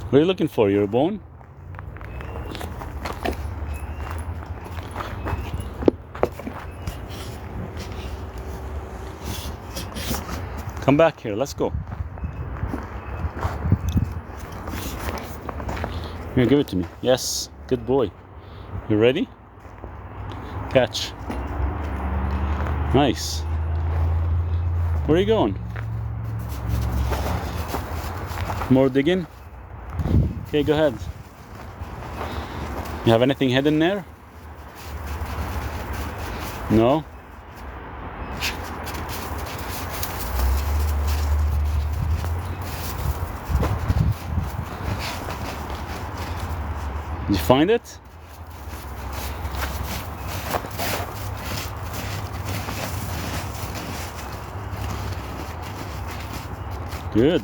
What are you looking for? Your bone? Come back here, let's go. Here, give it to me. Yes, good boy. You ready? Catch. Nice. Where are you going? More digging? Okay, go ahead. You have anything hidden there? No? Did you find it? Good.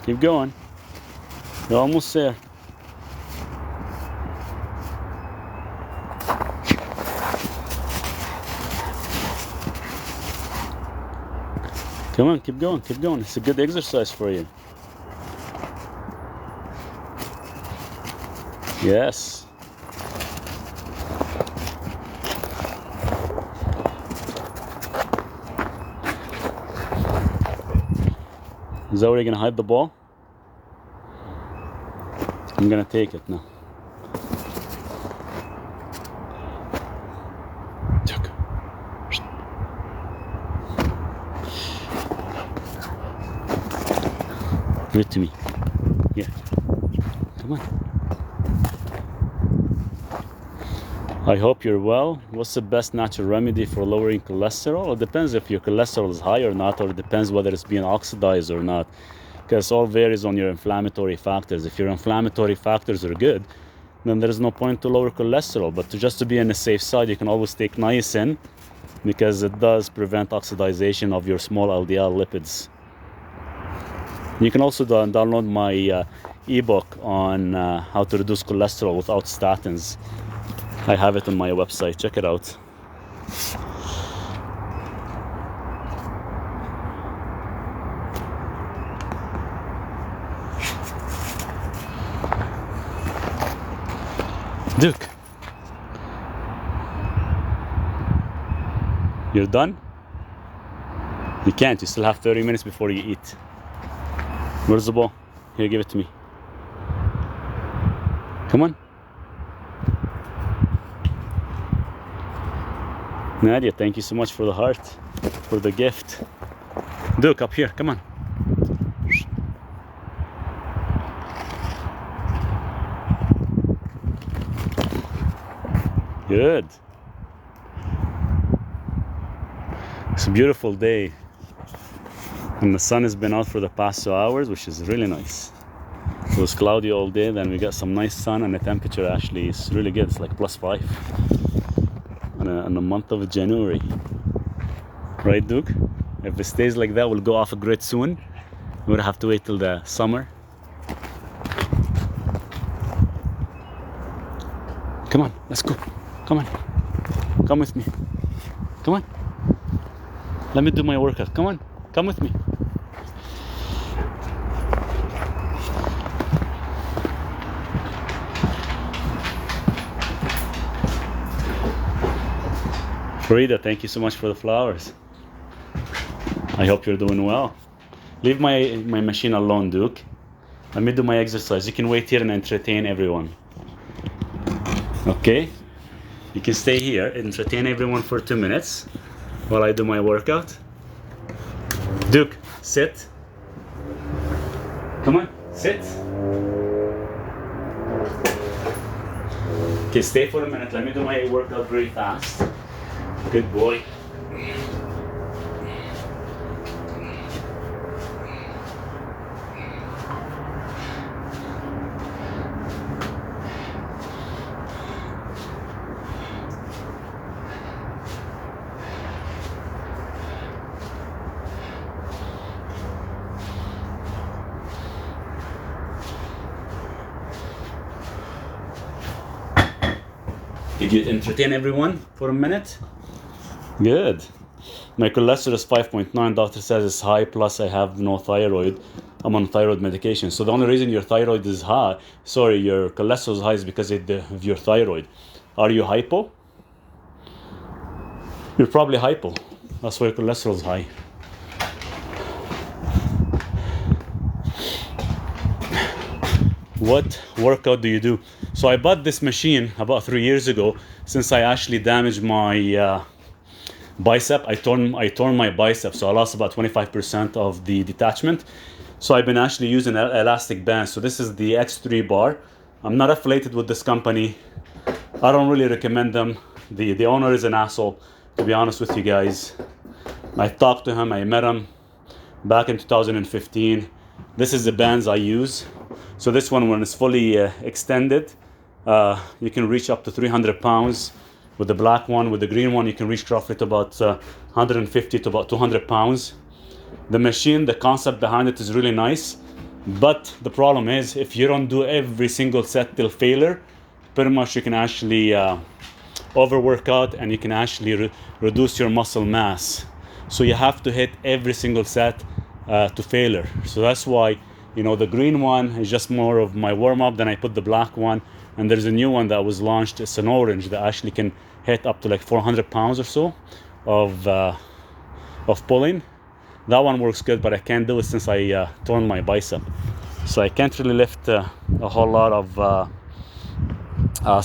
Keep going. You're almost there. Come on, keep going, keep going. It's a good exercise for you. Yes. Is that where you're gonna hide the ball? I'm gonna take it now. Give it to me. Yeah. Come on. I hope you're well. What's the best natural remedy for lowering cholesterol? It depends if your cholesterol is high or not, or it depends whether it's being oxidized or not, because all varies on your inflammatory factors. If your inflammatory factors are good, then there's no point to lower cholesterol. But just to be on the safe side, you can always take niacin, because it does prevent oxidation of your small LDL lipids. You can also download my ebook on how to reduce cholesterol without statins. I have it on my website. Check it out. Duke, you're done? You can't. You still have 30 minutes before you eat. Where's the ball? Here, give it to me. Come on. Nadia, thank you so much for the heart, for the gift. Duke, up here, come on. Good. It's a beautiful day. And the sun has been out for the past 2 hours, which is really nice. It was cloudy all day, then we got some nice sun, and the temperature actually is really good. It's like +5 in the month of January. Right, Duke? If it stays like that, we'll go off a grid soon. We'll have to wait till the summer. Come on, let's go. Come on. Come with me. Come on. Let me do my workout. Come on. Come with me. Farida, thank you so much for the flowers. I hope you're doing well. Leave my machine alone, Duke. Let me do my exercise. You can wait here and entertain everyone. Okay? You can stay here and entertain everyone for 2 minutes while I do my workout. Duke, sit. Come on, sit. Okay, stay for a minute. Let me do my workout very fast. Good boy. Did you entertain everyone for a minute? Good. My cholesterol is 5.9. Doctor says it's high, plus I have no thyroid. I'm on thyroid medication. So the only reason your thyroid is high, your cholesterol is high, is because of your thyroid. Are you hypo? You're probably hypo. That's why your cholesterol is high. What workout do you do? So I bought this machine about 3 years ago, since I actually damaged my bicep. I torn my bicep, so I lost about 25% of the detachment. So I've been actually using elastic bands. So this is the X3 bar. I'm not affiliated with this company. I don't really recommend them. The owner is an asshole, to be honest with you guys. I talked to him, I met him back in 2015. This is the bands I use. So this one, when it's fully extended, you can reach up to 300 pounds. With the black one, with the green one, you can reach roughly to about 150 to about 200 pounds. The machine, the concept behind it is really nice. But the problem is, if you don't do every single set till failure, pretty much you can actually overwork out, and you can actually reduce your muscle mass. So you have to hit every single set to failure. So that's why, the green one is just more of my warm-up. Then I put the black one, and there's a new one that was launched. It's an orange that actually can hit up to like 400 pounds or so of pulling. That one works good, but I can't do it since I torn my bicep. So I can't really lift a whole lot of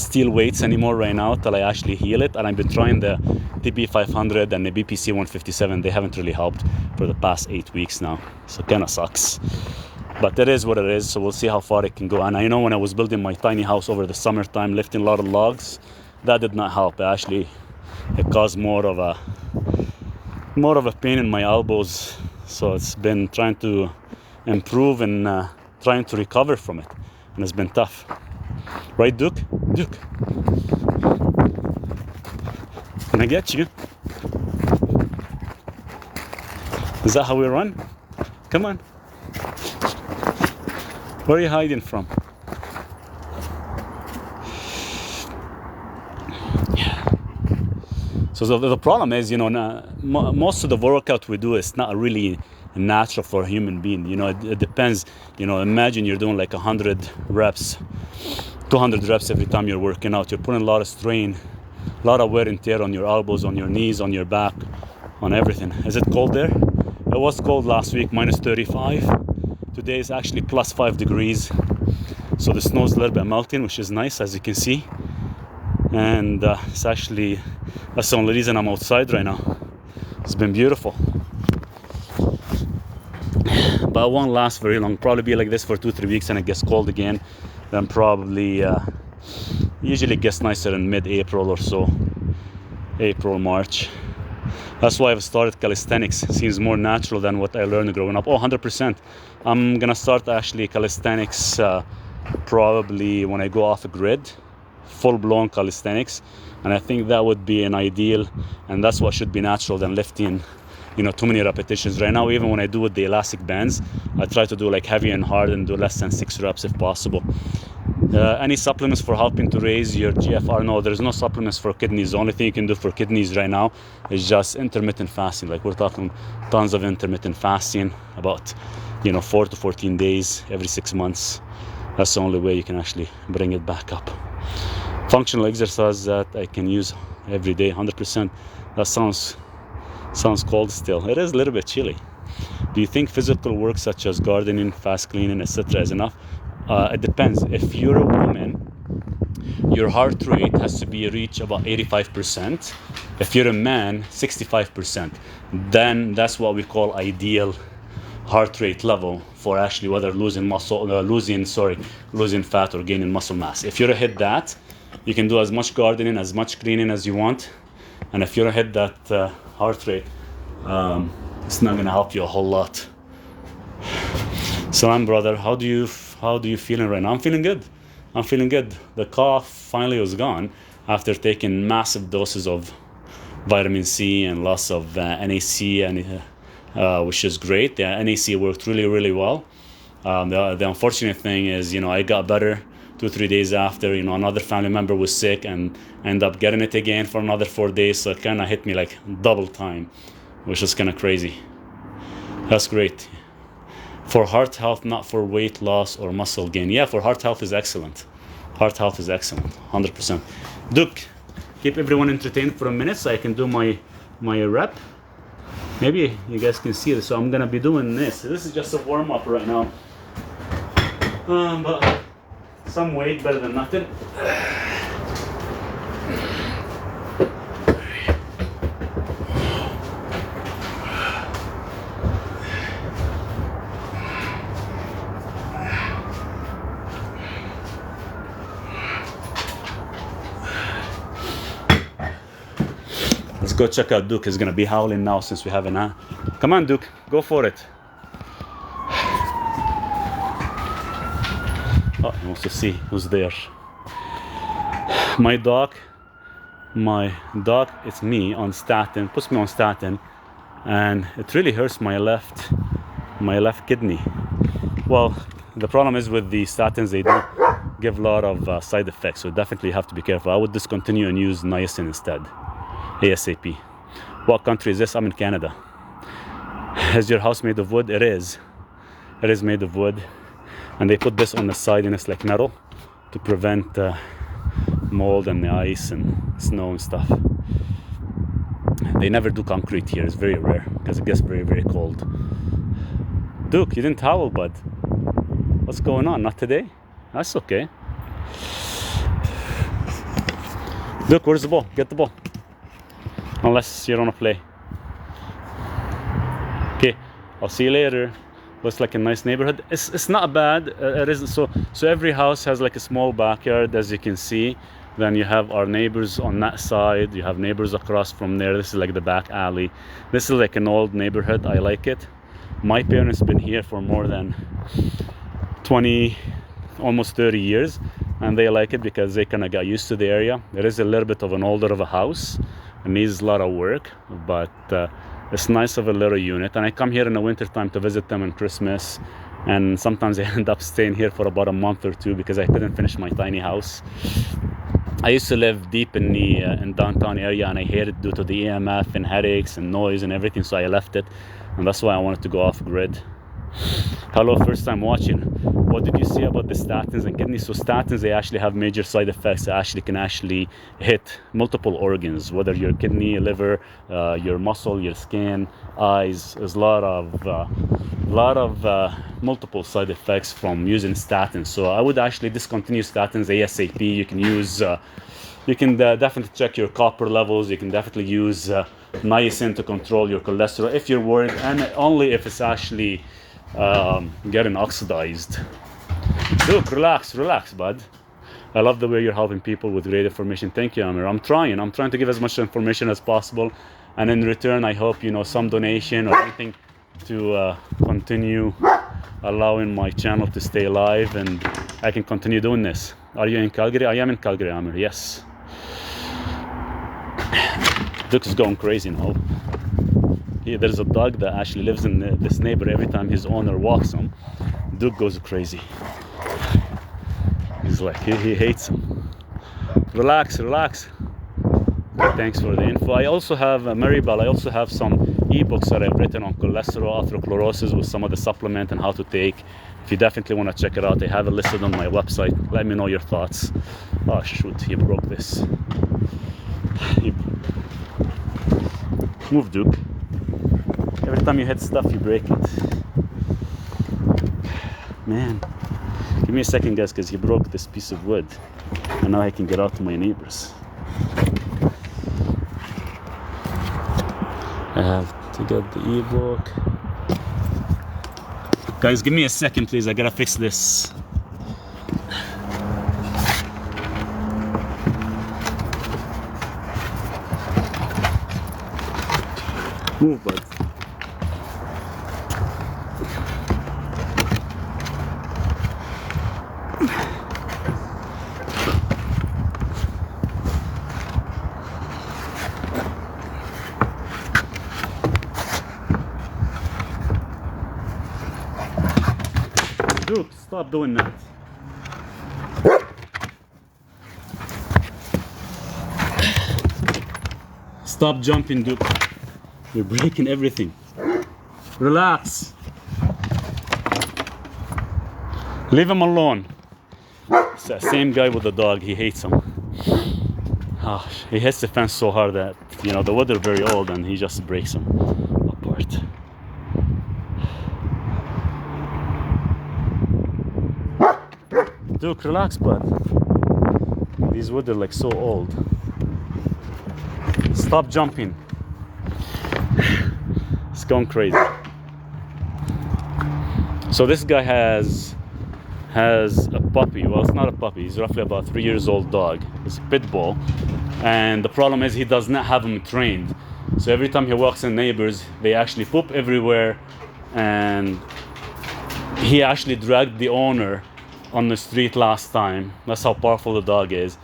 steel weights anymore right now till I actually heal it. And I've been trying the TB500 and the BPC 157. They haven't really helped for the past 8 weeks now. So it kind of sucks. But it is what it is, so we'll see how far it can go. And I know when I was building my tiny house over the summertime, lifting a lot of logs, that did not help. It caused more of a pain in my elbows. So it's been trying to improve and trying to recover from it. And it's been tough. Right, Duke? Duke. Can I get you? Is that how we run? Come on. Where are you hiding from? Yeah. So the problem is, most of the workout we do is not really natural for a human being. It depends. Imagine you're doing like 100 reps, 200 reps every time you're working out. You're putting a lot of strain, a lot of wear and tear on your elbows, on your knees, on your back, on everything. Is it cold there? It was cold last week, minus 35. Today is actually plus 5 degrees. So the snow's a little bit melting, which is nice, as you can see. And that's the only reason I'm outside right now. It's been beautiful. But it won't last very long. Probably be like this for 2-3 weeks, and it gets cold again. Then probably, usually gets nicer in mid-April or so. April, March. That's why I've started calisthenics. It seems more natural than what I learned growing up. 100%. I'm gonna start actually calisthenics probably when I go off a grid, full-blown calisthenics. And I think that would be an ideal, and that's what should be natural than lifting, too many repetitions. Right now, even when I do with the elastic bands, I try to do like heavy and hard and do less than 6 reps if possible. Any supplements for helping to raise your GFR? No, there's no supplements for kidneys. The only thing you can do for kidneys right now is just intermittent fasting. Like, we're talking tons of intermittent fasting, about 4 to 14 days every 6 months. That's the only way you can actually bring it back up. Functional exercise that I can use every day, 100%. That sounds cold still. It is a little bit chilly. Do you think physical work such as gardening, fast cleaning, etc. is enough? It depends. If you're a woman, your heart rate has to be reach about 85%. If you're a man, 65%. Then that's what we call ideal heart rate level for actually whether losing fat or gaining muscle mass. If you hit that, you can do as much gardening, as much cleaning as you want. And if you hit that heart rate, it's not going to help you a whole lot. Salam, brother. How do you feeling right now? I'm feeling good. The cough finally was gone after taking massive doses of vitamin C and lots of NAC, which is great. The NAC worked really, really well. The unfortunate thing is, I got better 2-3 days after. Another family member was sick and ended up getting it again for another 4 days. So it kind of hit me like double time, which is kind of crazy. That's great. For heart health, not for weight loss or muscle gain. Yeah, for heart health is excellent. Heart health is excellent, 100%. Duke, keep everyone entertained for a minute so I can do my rep. Maybe you guys can see this. So I'm gonna be doing this. This is just a warm up right now. But some weight better than nothing. Let's go check out Duke. He's gonna be howling now since we haven't. Come on, Duke, go for it. Oh, he wants to see who's there. My dog, it's me on statin, puts me on statin, and it really hurts my left kidney. Well, the problem is with the statins, they do give a lot of side effects, so definitely have to be careful. I would discontinue and use niacin instead. ASAP. What country is this? I'm in Canada. Is your house made of wood? It is. It is made of wood. And they put this on the side and it's like metal to prevent mold and the ice and snow and stuff. They never do concrete here. It's very rare because it gets very, very cold. Duke, you didn't towel, bud. What's going on? Not today? That's okay. Duke, where's the ball? Get the ball. Unless you don't want to play. Okay, I'll see you later. Looks like a nice neighborhood. It's not bad. It isn't so every house has like a small backyard, as you can see. Then you have our neighbors on that side. You have neighbors across from there. This is like the back alley. This is like an old neighborhood. I like it. My parents have been here for more than 20, almost 30 years, and they like it because they kind of got used to the area. It is a little bit of an older of a house. It needs a lot of work, but it's nice of a little unit. And I come here in the winter time to visit them on Christmas, and sometimes I end up staying here for about a month or two because I couldn't finish my tiny house. I used to live deep in the in downtown area, and I hated it due to the EMF and headaches and noise and everything, so I left it, and that's why I wanted to go off grid. Hello, first time watching. What did you say about the statins and kidneys? So statins, they actually have major side effects. They can hit multiple organs, whether your kidney, liver, your muscle, your skin, eyes. There's a lot of multiple side effects from using statins. So I would actually discontinue statins ASAP. You can use, definitely check your copper levels. You can definitely use niacin to control your cholesterol if you're worried, and only if it's actually getting oxidized. Look, relax, bud. I love the way you're helping people with great information. Thank you, Amir. I'm trying to give as much information as possible, and in return, I hope some donation or anything to continue allowing my channel to stay alive, and I can continue doing this. Are you in Calgary? I am in Calgary, Amir. Yes. Duke is going crazy now. There's a dog that actually lives in this neighbor. Every time his owner walks him, Duke goes crazy. He's like, he hates him. Relax. Thanks for the info. I also have, Maribel, I also have some ebooks that I've written on cholesterol, atherosclerosis with some of the supplement and how to take. If you definitely want to check it out, I have it listed on my website. Let me know your thoughts. Oh shoot, he broke this. Move, Duke. Every time you hit stuff, you break it. Man, give me a second, guys, because he broke this piece of wood. And now I can get out to my neighbors. I have to get the ebook. Guys, give me a second, please. I gotta fix this. Move, bud. Duke, stop doing that. Stop jumping, Duke. You're breaking everything. Relax. Leave him alone. It's that same guy with the dog, he hates him. Oh, he hits the fence so hard that, you know, the wood are very old and he just breaks them apart. Duke, relax, bud. These wood are like so old. Stop jumping. It's going crazy. So this guy has a puppy. Well, it's not a puppy. He's roughly about 3 years old dog. It's a pit bull. And the problem is he does not have him trained. So every time he walks in neighbors, they actually poop everywhere. And he actually dragged the owner on the street last time. That's how powerful the dog is.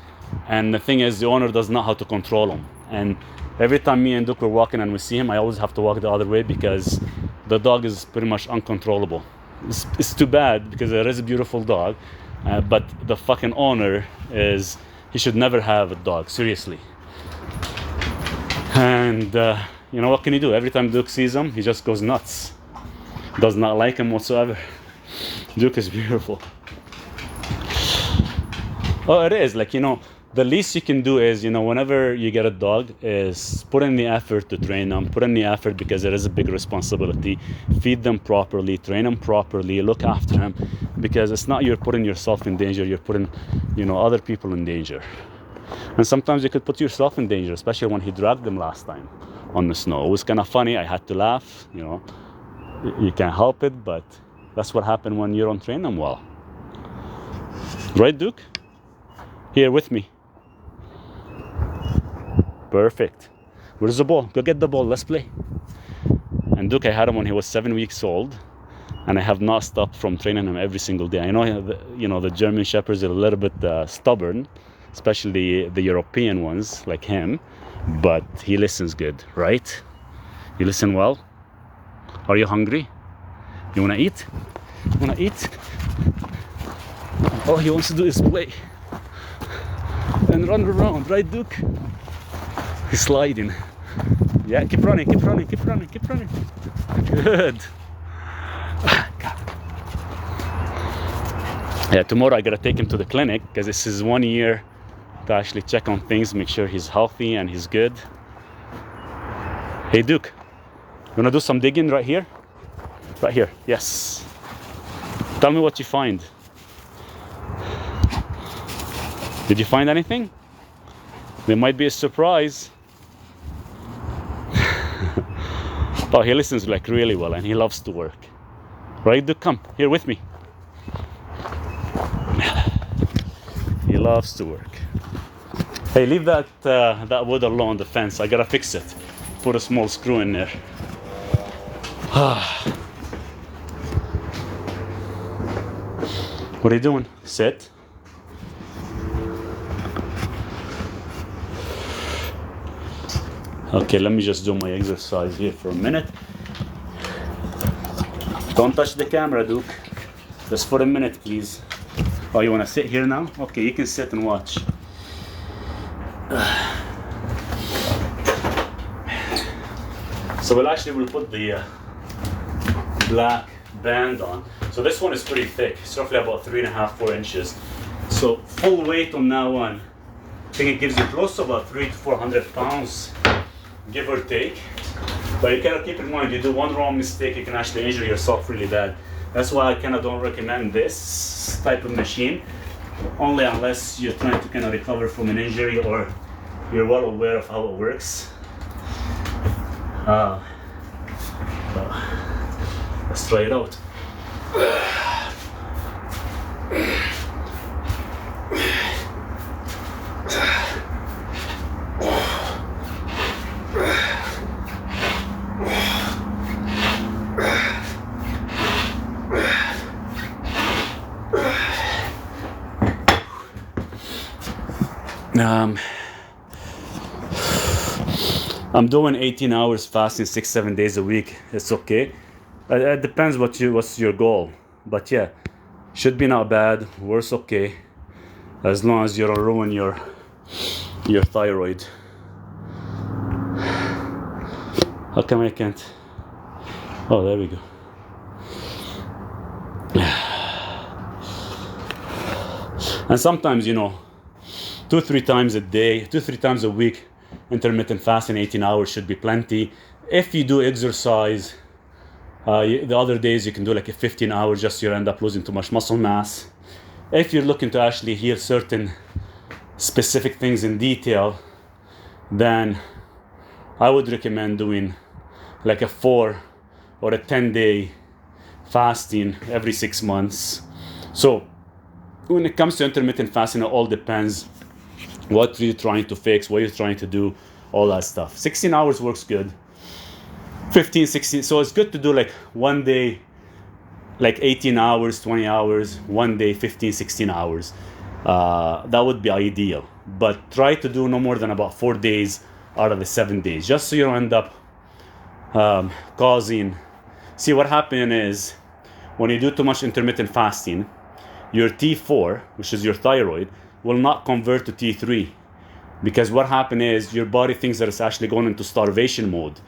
And the thing is, the owner does not know how to control him. And every time me and Duke are walking and we see him, I always have to walk the other way because the dog is pretty much uncontrollable. It's too bad because it is a beautiful dog, but the fucking owner is, he should never have a dog, seriously. And you know, what can you do? Every time Duke sees him, he just goes nuts. Does not like him whatsoever. Duke is beautiful. Oh, it is, like, you know, the least you can do is, you know, whenever you get a dog, is put in the effort to train them, put in the effort because it is a big responsibility. Feed them properly, train them properly, look after them, because it's not you're putting yourself in danger, you're putting, you know, other people in danger. And sometimes you could put yourself in danger, especially when he dragged them last time on the snow. It was kind of funny, I had to laugh, you know. You can't help it, but that's what happened when you don't train them well. Right, Duke? Here with me. Perfect. Where's the ball? Go get the ball. Let's play. And Duke, I had him when he was 7 weeks old, and I have not stopped from training him every single day. I know, you know, the German Shepherds are a little bit stubborn, especially the European ones like him, but he listens good, right? You listen well? Are you hungry? You wanna eat? You wanna eat? All he wants to do is play and run around, right, Duke? He's sliding. Yeah, keep running, keep running, keep running, keep running. Good. Yeah, tomorrow I gotta take him to the clinic because this is 1 year to actually check on things, make sure he's healthy and he's good. Hey, Duke, you wanna do some digging right here? Right here, yes. Tell me what you find. Did you find anything? There might be a surprise. Oh, he listens like really well and he loves to work. Right, Duke? Come here with me. He loves to work. Hey, leave that wood alone, the fence. I gotta fix it. Put a small screw in there. What are you doing? Sit. Okay, let me just do my exercise here for a minute. Don't touch the camera, Duke. Just for a minute, please. Oh, you want to sit here now? Okay, you can sit and watch. So we'll put the black band on. So this one is pretty thick. It's roughly about 3.5–4 inches. So full weight on that one, I think it gives you close to about 300 to 400 pounds. Give or take, but you gotta keep in mind, you do one wrong mistake, you can actually injure yourself really bad. That's why I kind of don't recommend this type of machine, only unless you're trying to kind of recover from an injury or you're well aware of how it works. Let's try it out. I'm doing 18 hours fasting 6–7 days a week. It's okay. It depends what's your goal. But yeah, should be not bad. Worse okay. As long as you don't ruin your thyroid. How come I can't? Oh, there we go. And sometimes, 2-3 times a day, 2-3 times a week, intermittent fasting, 18 hours should be plenty. If you do exercise, the other days you can do like a 15 hours, just so you end up losing too much muscle mass. If you're looking to actually heal certain specific things in detail, then I would recommend doing like a 4 or a 10-day fasting every 6 months. So when it comes to intermittent fasting, it all depends what you're trying to fix, what you're trying to do, all that stuff. 16 hours works good. 15, 16. So it's good to do like one day, like 18 hours, 20 hours, one day, 15, 16 hours. That would be ideal. But try to do no more than about 4 days out of the 7 days, just so you don't end up causing. See, what happens is when you do too much intermittent fasting, your T4, which is your thyroid, will not convert to T3, because what happens is your body thinks that it's actually going into starvation mode.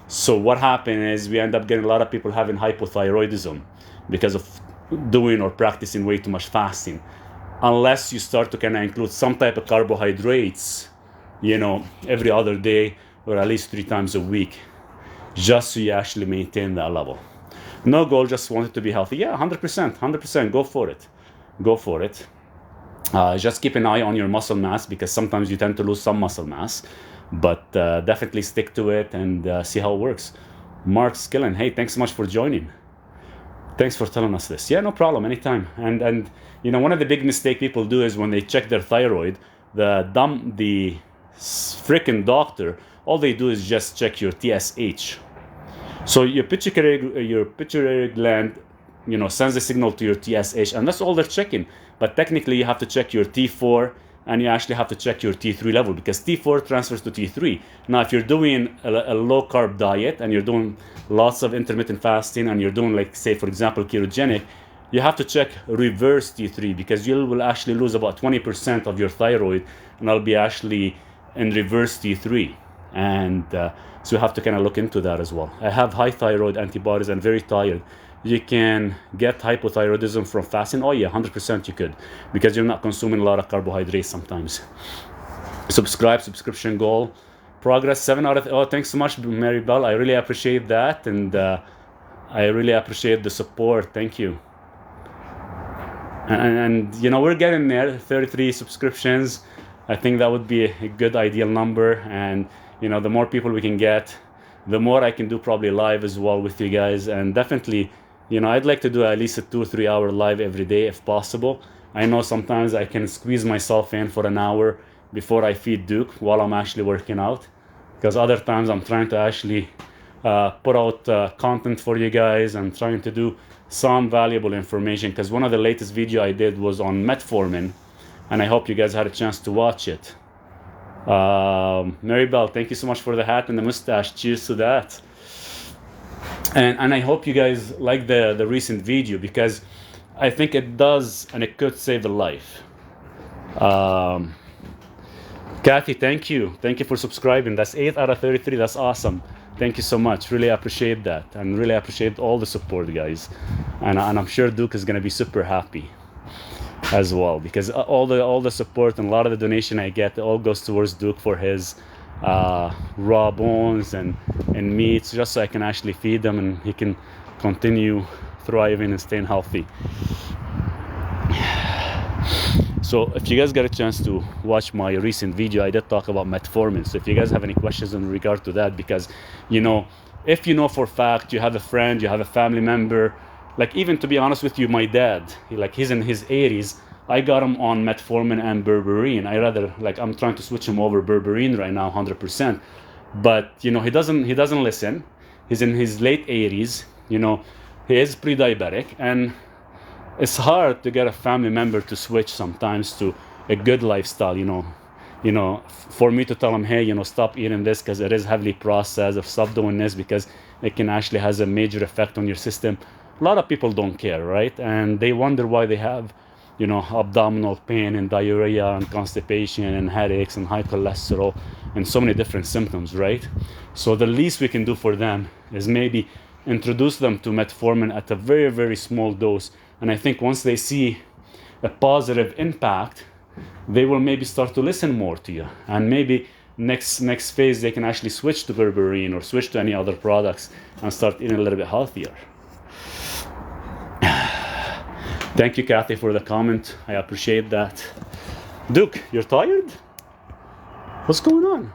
So what happens is we end up getting a lot of people having hypothyroidism because of doing or practicing way too much fasting, unless you start to kind of include some type of carbohydrates, every other day or at least 3 times a week, just so you actually maintain that level. No goal, just want it to be healthy. Yeah, 100%, go for it. Just keep an eye on your muscle mass, because sometimes you tend to lose some muscle mass, but definitely stick to it and see how it works. Mark Skillen, hey, thanks so much for joining. Thanks for telling us this. Yeah, no problem, anytime. And one of the big mistake people do is when they check their thyroid, the freaking doctor, all they do is just check your TSH. So your pituitary gland, sends a signal to your TSH, and that's all they're checking. But technically, you have to check your T4, and you actually have to check your T3 level, because T4 transfers to T3. Now, if you're doing a low-carb diet and you're doing lots of intermittent fasting and you're doing, like, say, for example, ketogenic, you have to check reverse T3, because you will actually lose about 20% of your thyroid, and that'll be actually in reverse T3. And so you have to kind of look into that as well. I have high thyroid antibodies and very tired. You can get hypothyroidism from fasting. Oh yeah, 100% you could, because you're not consuming a lot of carbohydrates sometimes. Subscription goal. Progress 7 out of... Oh, thanks so much, Mary Bell. I really appreciate that, and I really appreciate the support. Thank you. And we're getting there, 33 subscriptions. I think that would be a good ideal number, and the more people we can get, the more I can do probably live as well with you guys. And definitely, I'd like to do at least a 2 or 3 hour live every day if possible. I know sometimes I can squeeze myself in for an hour before I feed Duke while I'm actually working out, because other times I'm trying to actually put out content for you guys. I'm trying to do some valuable information, because one of the latest video I did was on metformin, and I hope you guys had a chance to watch it. Mary Bell, thank you so much for the hat and the mustache. Cheers to that. And I hope you guys like the recent video, because I think it does, and it could save a life. Kathy, thank you for subscribing. That's 8 out of 33. That's awesome. Thank you so much. Really appreciate that, and really appreciate all the support, guys. And I'm sure Duke is gonna be super happy as well, because all the support and a lot of the donation I get, it all goes towards Duke for his raw bones and meats, just so I can actually feed them and he can continue thriving and staying healthy. So if you guys got a chance to watch my recent video, I did talk about metformin. So if you guys have any questions in regard to that, because if for a fact you have a friend, you have a family member, like, even to be honest with you, my dad, he's in his 80s. I got him on metformin and berberine. I'm trying to switch him over berberine right now, 100%. But he doesn't listen. He's in his late 80s. He is pre-diabetic, and it's hard to get a family member to switch sometimes to a good lifestyle. For me to tell him, hey, stop eating this because it is heavily processed, or stop doing this because it can actually has a major effect on your system. A lot of people don't care, right? And they wonder why they have, abdominal pain and diarrhea and constipation and headaches and high cholesterol and so many different symptoms, right? So the least we can do for them is maybe introduce them to metformin at a very, very small dose. And I think once they see a positive impact, they will maybe start to listen more to you, and maybe next phase they can actually switch to berberine or switch to any other products and start eating a little bit healthier. Thank you, Kathy, for the comment. I appreciate that. Duke, you're tired? What's going on?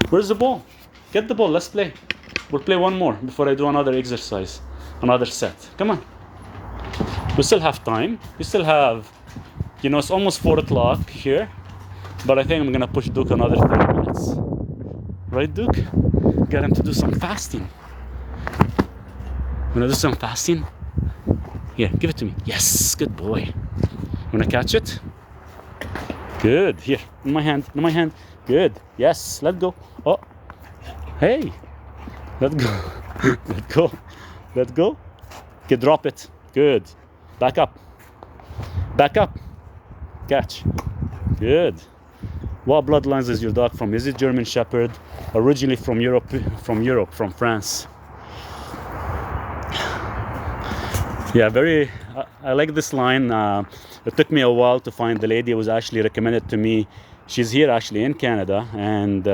Where's the ball? Get the ball, let's play. We'll play one more before I do another exercise, another set. Come on. We still have time. We still have, it's almost 4 o'clock here, but I think I'm gonna push Duke another 30 minutes. Right, Duke? Get him to do some fasting. Wanna do some fasting? Here, give it to me. Yes, good boy. Wanna catch it? Good. Here, in my hand, in my hand. Good. Yes, let go. Oh, hey, let go. Let go. Let go. Okay, drop it. Good. Back up. Back up. Catch. Good. What bloodlines is your dog from? Is it German Shepherd? Originally from Europe, from France. Yeah, I like this line. It took me a while to find the lady. It was actually recommended to me. She's here actually in Canada, and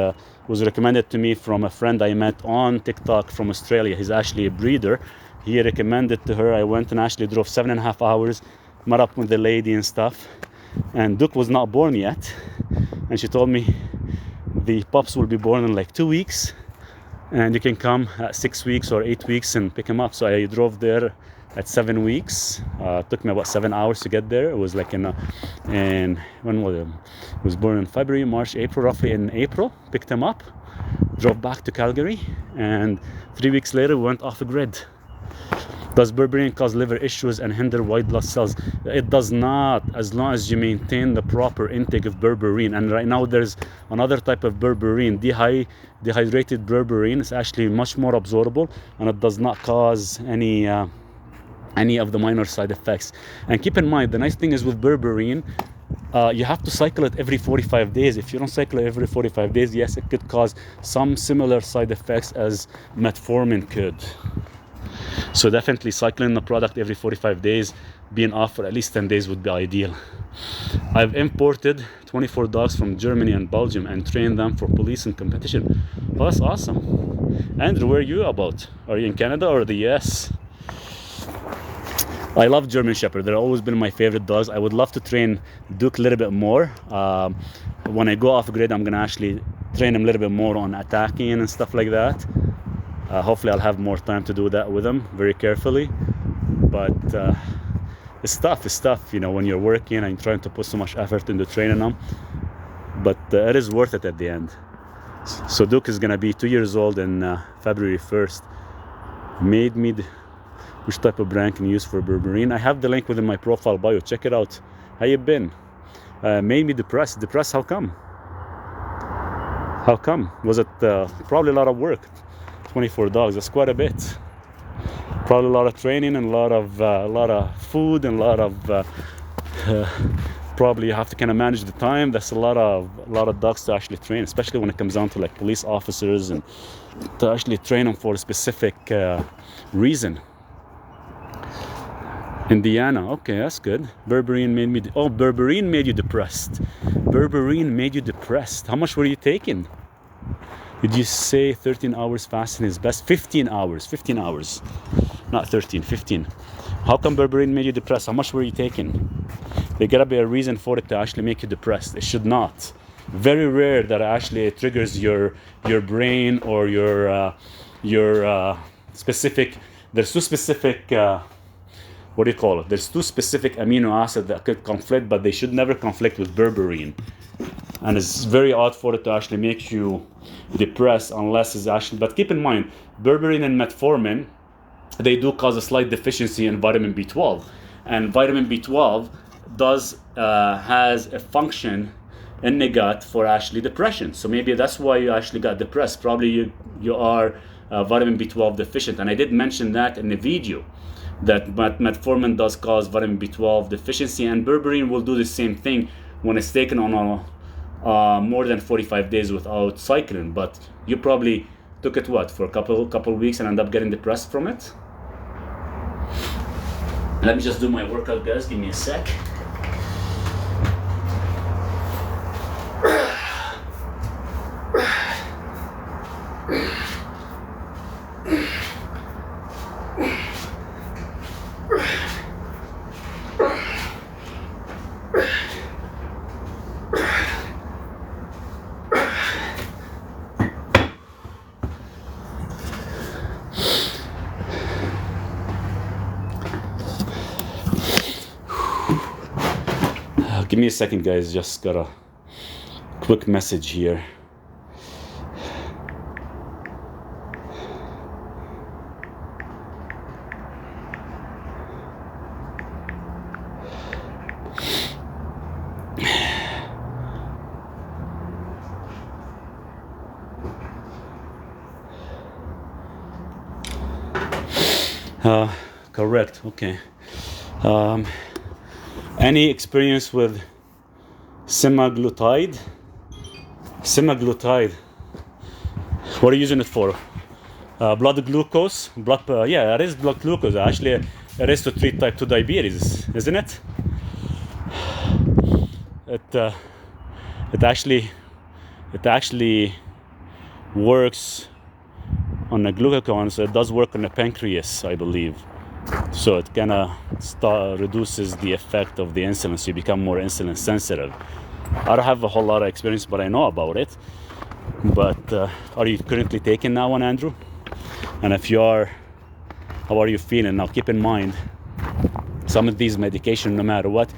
was recommended to me from a friend I met on TikTok from Australia. He's actually a breeder. He recommended to her. I went and actually drove 7.5 hours, met up with the lady and stuff. And Duke was not born yet. And she told me the pups will be born in like 2 weeks. And you can come at 6 weeks or 8 weeks and pick him up. So I drove there at 7 weeks. It took me about 7 hours to get there. It was like when was it? He was born in February, March, April, roughly in April. Picked him up, drove back to Calgary, and 3 weeks later we went off the grid. Does berberine cause liver issues and hinder white blood cells? It does not, as long as you maintain the proper intake of berberine. And right now there's another type of berberine, dehydrated berberine. It's actually much more absorbable, and it does not cause any of the minor side effects. And keep in mind, the nice thing is with berberine, you have to cycle it every 45 days. If you don't cycle it every 45 days, yes, it could cause some similar side effects as metformin could. So definitely cycling the product every 45 days, being off for at least 10 days would be ideal. I've imported 24 dogs from Germany and Belgium and trained them for police and competition. Oh, that's awesome. Andrew, where are you about? Are you in Canada or the US? I love German Shepherd. They've always been my favorite dogs. I would love to train Duke a little bit more. When I go off grid, I'm gonna actually train him a little bit more on attacking and stuff like that. Hopefully I'll have more time to do that with him very carefully. But it's tough, when you're working and trying to put so much effort into training them. But it is worth it at the end. So Duke is gonna be 2 years old in February 1st. Which type of brand can you use for berberine? I have the link within my profile bio. Check it out. How you been? Made me depressed. Depressed? How come? How come? Was it probably a lot of work? 24 dogs. That's quite a bit. Probably a lot of training and a lot of food and a lot of probably you have to kind of manage the time. That's a lot of dogs to actually train, especially when it comes down to like police officers, and to actually train them for a specific reason. Indiana, okay, that's good. Berberine made you depressed. Berberine made you depressed. How much were you taking? Did you say 13 hours fasting is best? 15 hours, not 13, 15. How come berberine made you depressed? How much were you taking? There gotta be a reason for it to actually make you depressed. It should not. Very rare that actually it triggers your brain or your specific. There's two specific. There's two specific amino acids that could conflict, but they should never conflict with berberine. And it's very odd for it to actually make you depressed unless it's actually. But keep in mind, berberine and metformin, they do cause a slight deficiency in vitamin B12, and vitamin B12 has a function in the gut for actually depression. So maybe that's why you actually got depressed. Probably you are vitamin B12 deficient, and I did mention that in the video, that metformin does cause vitamin B12 deficiency, and berberine will do the same thing when it's taken on more than 45 days without cycling. But you probably took it for a couple weeks and end up getting depressed from it. Let me just do my workout, guys. Give me a sec. Give me a second, guys. Just got a quick message here. Correct. Okay. Any experience with semaglutide? Semaglutide. What are you using it for? Blood glucose? Yeah, it is blood glucose. Actually, it is to treat type 2 diabetes, isn't it? It actually works on the glucagon, so it does work on the pancreas, I believe. So it kind of reduces the effect of the insulin, so you become more insulin sensitive. I don't have a whole lot of experience, but I know about it. But are you currently taking that one, Andrew? And if you are, how are you feeling? Now keep in mind, some of these medications, no matter what,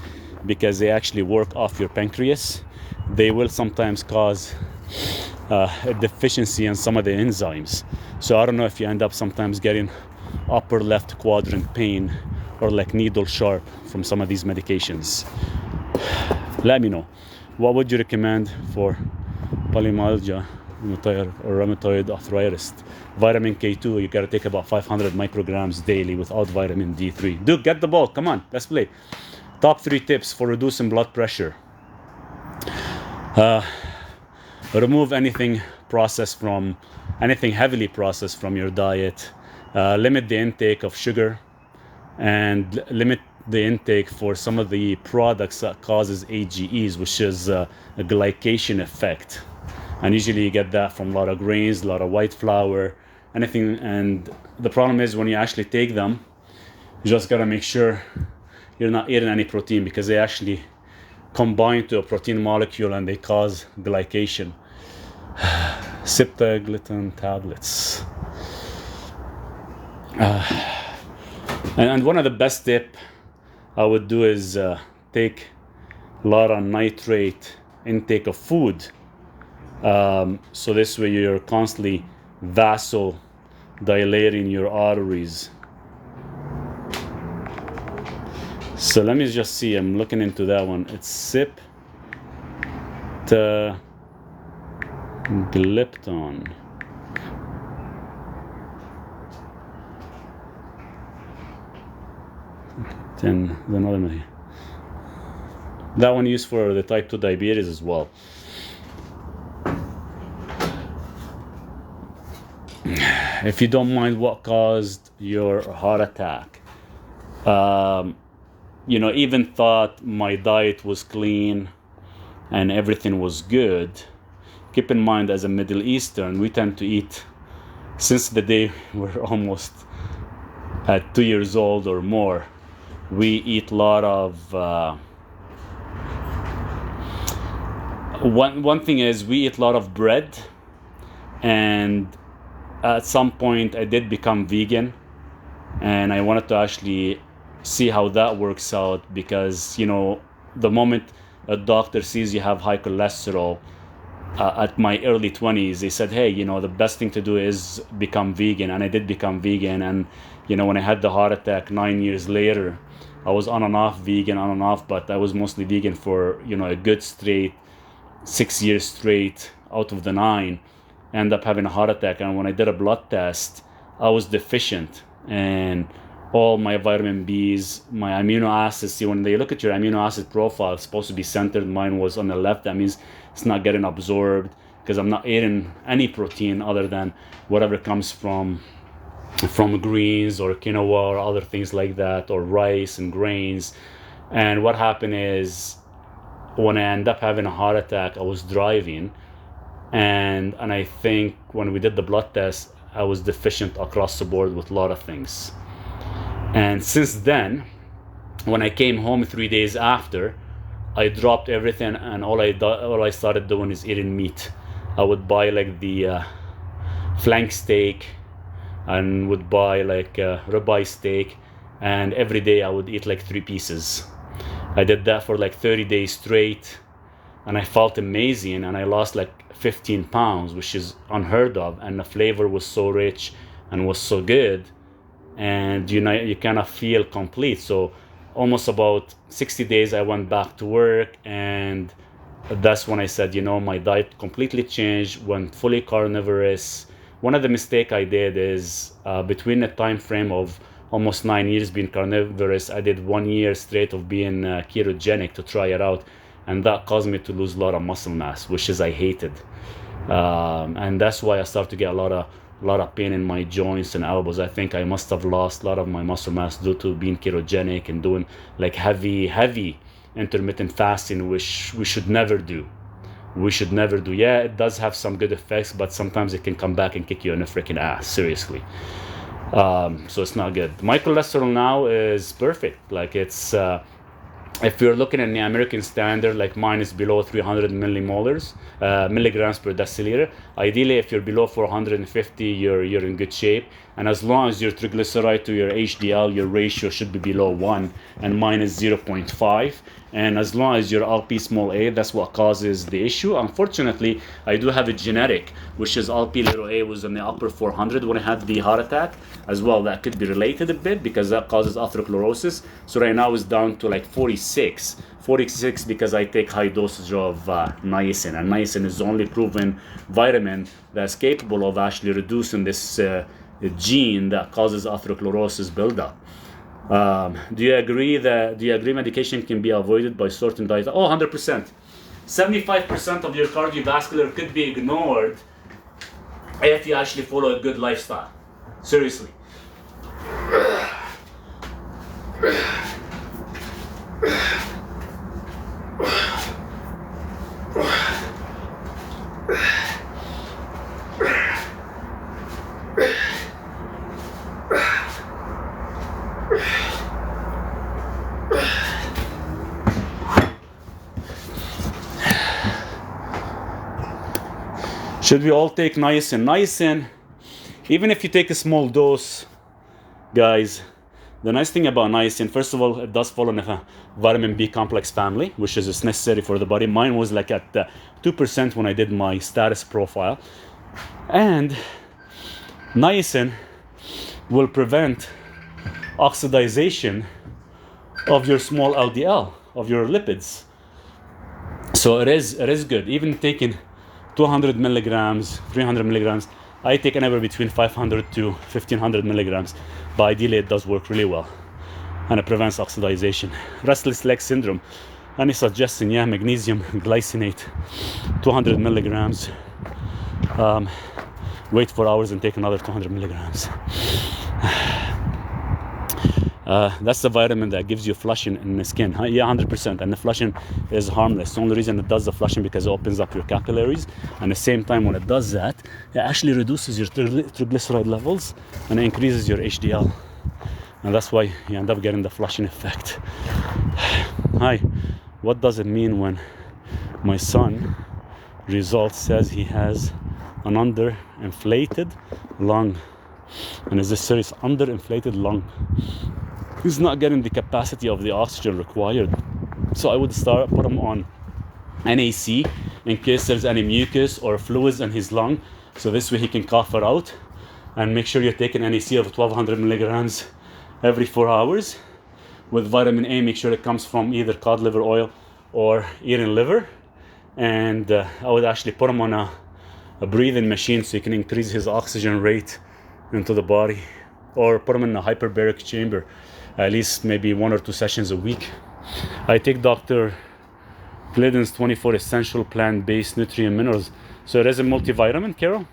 because they actually work off your pancreas, they will sometimes cause a deficiency in some of the enzymes. So I don't know if you end up sometimes getting upper left quadrant pain or like needle sharp from some of these medications. Let me know. What would you recommend for polymyalgia or rheumatoid arthritis? Vitamin K2, you gotta take about 500 micrograms daily without vitamin D3. Dude, get the ball. Come on, let's play. Top 3 tips for reducing blood pressure. Remove anything heavily processed from your diet. Limit the intake of sugar, and limit the intake for some of the products that causes AGEs, which is a glycation effect. And usually you get that from a lot of grains, a lot of white flour, anything. And the problem is when you actually take them, you just gotta make sure you're not eating any protein, because they actually combine to a protein molecule and they cause glycation. Sitagliptin tablets. And one of the best tip I would do is take a lot of nitrate intake of food. So this way you're constantly vasodilating your arteries. So let me just see, I'm looking into that one. It's sitagliptin. Then another one. That one used for the type 2 diabetes as well. If you don't mind what caused your heart attack, even thought my diet was clean and everything was good. Keep in mind, as a Middle Eastern, we tend to eat, since the day we're almost at 2 years old or more, we eat a lot of one thing is we eat a lot of bread, and at some point I did become vegan, and I wanted to actually see how that works out, because the moment a doctor sees you have high cholesterol, at my early 20s, they said, hey, the best thing to do is become vegan. And I did become vegan. And, when I had the heart attack 9 years later, I was on and off vegan, but I was mostly vegan for, a good straight 6 years straight out of the 9. End up having a heart attack. And when I did a blood test, I was deficient. And all my vitamin B's, my amino acids, see, when they look at your amino acid profile, it's supposed to be centered. Mine was on the left. That means it's not getting absorbed, because I'm not eating any protein other than whatever comes from from greens or quinoa or other things like that, or rice and grains. And what happened is, when I ended up having a heart attack, I was driving, and I think when we did the blood test, I was deficient across the board with a lot of things. And since then, when I came home 3 days after, I dropped everything, and all I started doing is eating meat. I would buy like the flank steak, and would buy like ribeye steak, and every day I would eat like 3 pieces. I did that for like 30 days straight, and I felt amazing, and I lost like 15 pounds, which is unheard of, and the flavor was so rich and was so good, and you kind of feel complete. So almost about 60 days I went back to work, and that's when I said, my diet completely changed, went fully carnivorous. One of the mistakes I did is between a time frame of almost 9 years being carnivorous, I did 1 year straight of being ketogenic to try it out, and that caused me to lose a lot of muscle mass, which is I hated, and that's why I started to get a lot of pain in my joints and elbows. I think I must have lost a lot of my muscle mass due to being ketogenic and doing like heavy intermittent fasting, which we should never do. Yeah, it does have some good effects, but sometimes it can come back and kick you in the freaking ass, seriously. So it's not good. My cholesterol now is perfect. Like, it's if you're looking at the American standard, like mine is below 300 millimolars, milligrams per deciliter. Ideally, if you're below 450, you're in good shape. And as long as your triglyceride to your HDL, your ratio should be below 1, and mine is 0.5. And as long as your LP small a, that's what causes the issue. Unfortunately, I do have a genetic, which is LP little a was in the upper 400 when I had the heart attack as well. That could be related a bit because that causes atherosclerosis. So right now it's down to like 46 because I take high dosage of niacin, and niacin is the only proven vitamin that's capable of actually reducing this gene that causes atherosclerosis buildup. Do you agree medication can be avoided by certain diets? Oh, 100%. 75% of your cardiovascular could be ignored if you actually follow a good lifestyle. Seriously. Should we all take niacin? Niacin, even if you take a small dose, guys, the nice thing about niacin, first of all, it does fall in a vitamin B complex family, which is necessary for the body. Mine was like at 2% when I did my status profile. And niacin will prevent oxidization of your small LDL, of your lipids. So it is good. Even taking 200 milligrams, 300 milligrams, I take anywhere between 500 to 1500 milligrams, but ideally it does work really well, and it prevents oxidization. Restless leg syndrome, any suggestion? Yeah, magnesium glycinate, 200 milligrams, wait 4 hours and take another 200 milligrams. That's the vitamin that gives you flushing in the skin. Yeah, 100%. And the flushing is harmless. The only reason it does the flushing because it opens up your capillaries. And at the same time, when it does that, it actually reduces your triglyceride levels and it increases your HDL. And that's why you end up getting the flushing effect. Hi, what does it mean when my son results says he has an underinflated lung? And is this serious? Underinflated lung. He's not getting the capacity of the oxygen required. So I would put him on NAC in case there's any mucus or fluids in his lung. So this way he can cough it out. And make sure you're taking NAC of 1200 milligrams every 4 hours. With vitamin A, make sure it comes from either cod liver oil or eating liver. And I would actually put him on a breathing machine so he can increase his oxygen rate into the body, or put him in a hyperbaric chamber at least maybe 1 or 2 sessions a week. I take Dr. Glidden's 24 essential plant-based nutrient minerals. So it is a multivitamin, Carol?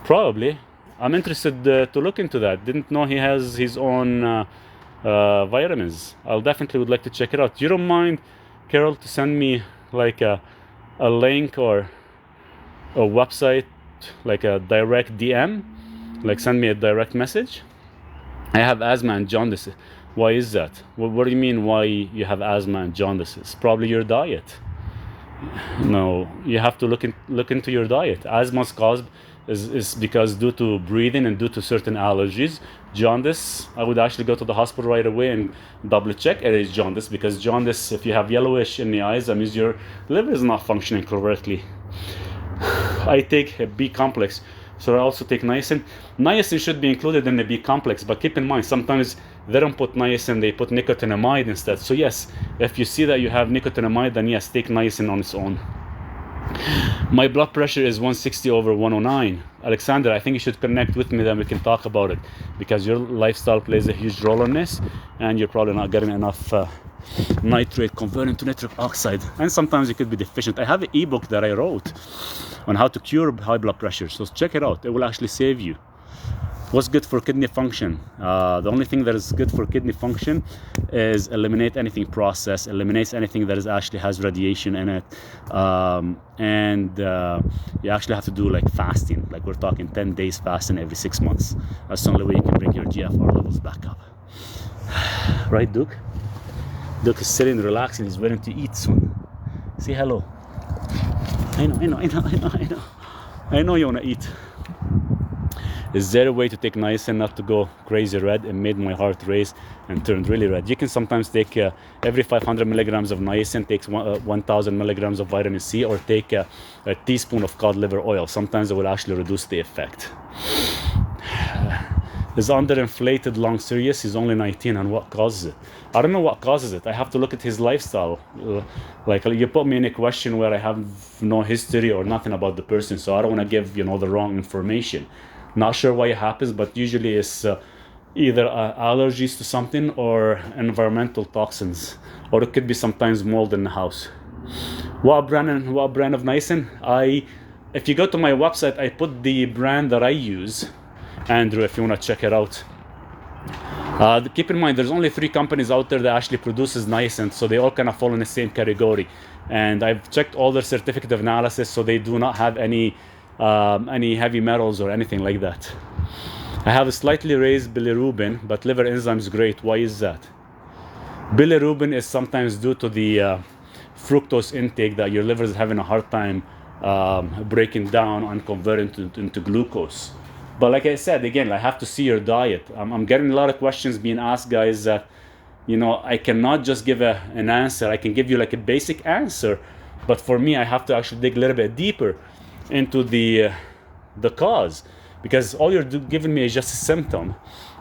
Probably. I'm interested to look into that. Didn't know he has his own vitamins. I'll definitely would like to check it out. You don't mind, Carol, to send me like a link or a website, like a direct DM, like send me a direct message? I have asthma and jaundice. Why is that? What do you mean why you have asthma and jaundice? It's probably your diet. No, you have to look into your diet. Asthma's caused is because due to breathing and due to certain allergies. Jaundice, I would actually go to the hospital right away and double check it is jaundice, because jaundice, if you have yellowish in the eyes, that means your liver is not functioning correctly. I take a B complex, so I also take niacin. Niacin should be included in the B complex, but keep in mind, sometimes they don't put niacin, they put nicotinamide instead. So yes, if you see that you have nicotinamide, then yes, take niacin on its own. My blood pressure is 160 over 109. Alexander, I think you should connect with me, then we can talk about it, because your lifestyle plays a huge role in this, and you're probably not getting enough nitrate converting to nitric oxide, and sometimes you could be deficient. I have an ebook that I wrote on how to cure high blood pressure, so check it out. It will actually save you. What's good for kidney function? The only thing that is good for kidney function is eliminate anything processed, eliminates anything that is actually has radiation in it, and you actually have to do like fasting, like we're talking 10 days fasting every 6 months. That's the only way you can bring your GFR levels back up. Right, Duke? Duke is sitting relaxing, he's waiting to eat soon. Say hello. I know you wanna eat. Is there a way to take niacin not to go crazy red? It made my heart race and turned really red. You can sometimes take every 500 milligrams of niacin takes 1,000 milligrams of vitamin C, or take a teaspoon of cod liver oil. Sometimes it will actually reduce the effect. Is underinflated lung serious? He's only 19, and what causes it? I don't know what causes it. I have to look at his lifestyle. Like you put me in a question where I have no history or nothing about the person, so I don't want to give the wrong information. Not sure why it happens, but usually it's either allergies to something or environmental toxins, or it could be sometimes mold in the house. What brand of niacin? If you go to my website, I put the brand that I use. Andrew, if you want to check it out. Keep in mind, there's only 3 companies out there that actually produces niacin, so they all kind of fall in the same category. And I've checked all their certificate of analysis, so they do not have any heavy metals or anything like that. I have a slightly raised bilirubin, but liver enzyme is great. Why is that? Bilirubin is sometimes due to the fructose intake that your liver is having a hard time breaking down and converting into glucose. But like I said, again, I have to see your diet. I'm getting a lot of questions being asked, guys, that I cannot just give an answer. I can give you like a basic answer, but for me, I have to actually dig a little bit deeper into the cause, because all you're giving me is just a symptom,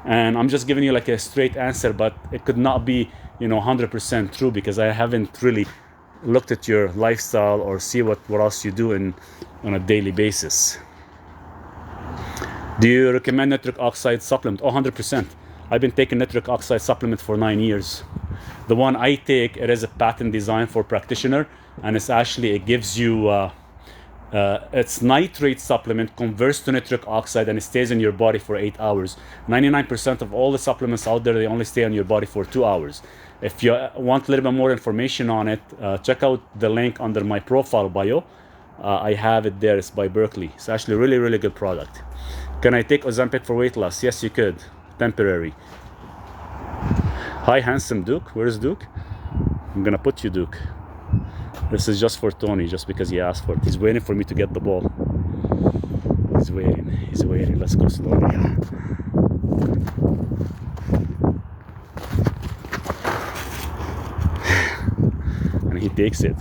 and I'm just giving you like a straight answer, but it could not be 100% true, because I haven't really looked at your lifestyle or see what else you do on a daily basis. Do you recommend nitric oxide supplement? 100%. I've been taking nitric oxide supplement for 9 years. The one I take, it is a patent design for practitioner, and it gives you it's nitrate supplement, converts to nitric oxide, and it stays in your body for 8 hours. 99% of all the supplements out there, they only stay on your body for 2 hours. If you want a little bit more information on it, check out the link under my profile bio. I have it there. It's by Berkeley. It's actually a really, really good product. Can I take Ozempic for weight loss? Yes, you could. Temporary. Hi, handsome Duke. Where's Duke? I'm gonna put you, Duke. This is just for Tony, just because he asked for it. He's waiting for me to get the ball. He's waiting. Let's go slowly. And he takes it.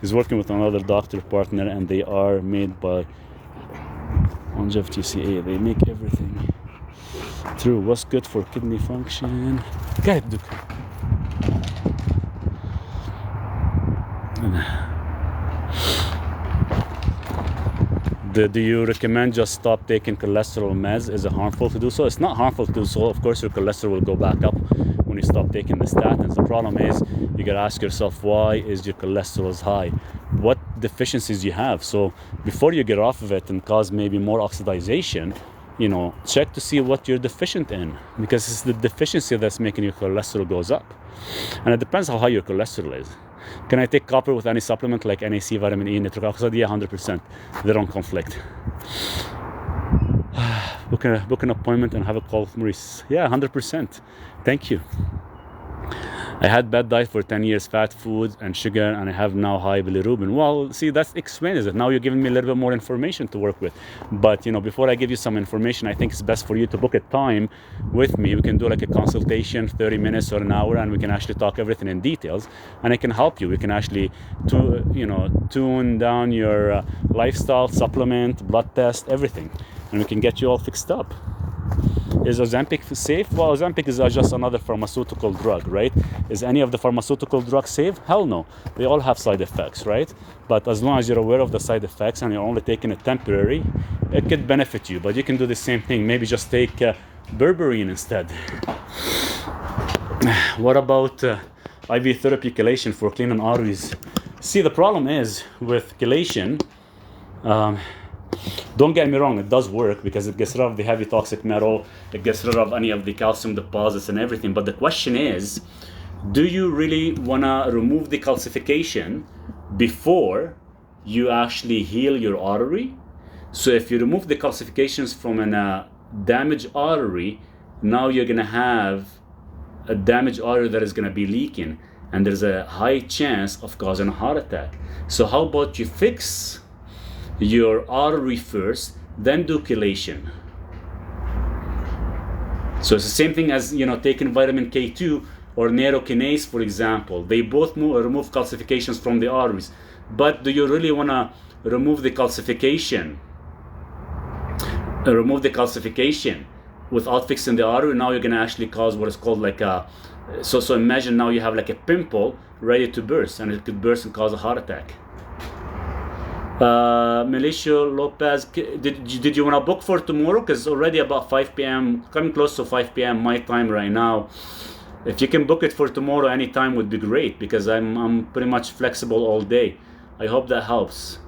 He's working with another doctor partner, and they are made by Longevity CA. They make everything. True. What's good for kidney function? Get it, Duke. Do you recommend just stop taking cholesterol meds? Is it harmful to do so? It's not harmful to do so. Of course, your cholesterol will go back up when you stop taking the statins. The problem is, you gotta ask yourself, why is your cholesterol high? What deficiencies you have? So before you get off of it and cause maybe more oxidation, check to see what you're deficient in, because it's the deficiency that's making your cholesterol goes up. And it depends how high your cholesterol is. Can I take copper with any supplement like NAC, vitamin E, nitric oxide? Yeah, 100%. They don't conflict. Book an appointment and have a call with Maurice. Yeah, 100%. Thank you. I had bad diet for 10 years, fat food and sugar, and I have now high bilirubin. Well, see, that explains it. Now you're giving me a little bit more information to work with. But, before I give you some information, I think it's best for you to book a time with me. We can do like a consultation, 30 minutes or an hour, and we can actually talk everything in details. And I can help you. We can actually, tune down your lifestyle, supplement, blood test, everything. And we can get you all fixed up. Is Ozempic safe? Well, Ozempic is just another pharmaceutical drug, right? Is any of the pharmaceutical drugs safe? Hell no. They all have side effects, right? But as long as you're aware of the side effects and you're only taking it temporary, it could benefit you. But you can do the same thing. Maybe just take berberine instead. What about IV therapy chelation for cleaning arteries? See, the problem is with chelation, don't get me wrong, it does work because it gets rid of the heavy toxic metal, it gets rid of any of the calcium deposits and everything. But the question is, do you really want to remove the calcification before you actually heal your artery? So if you remove the calcifications from a damaged artery, now you're going to have a damaged artery that is going to be leaking, and there's a high chance of causing a heart attack. So how about you fix your artery first, then do chelation? So it's the same thing as taking vitamin K2 or nattokinase, for example. They both remove calcifications from the arteries. But do you really want to remove the calcification? Without fixing the artery? Now you're going to actually cause what is called like a... So imagine now you have like a pimple ready to burst, and it could burst and cause a heart attack. Milicio Lopez, did you want to book for tomorrow? Because already about 5 p.m, coming close to 5 p.m. my time right now. If you can book it for tomorrow, any time would be great, because I'm pretty much flexible all day. I hope that helps.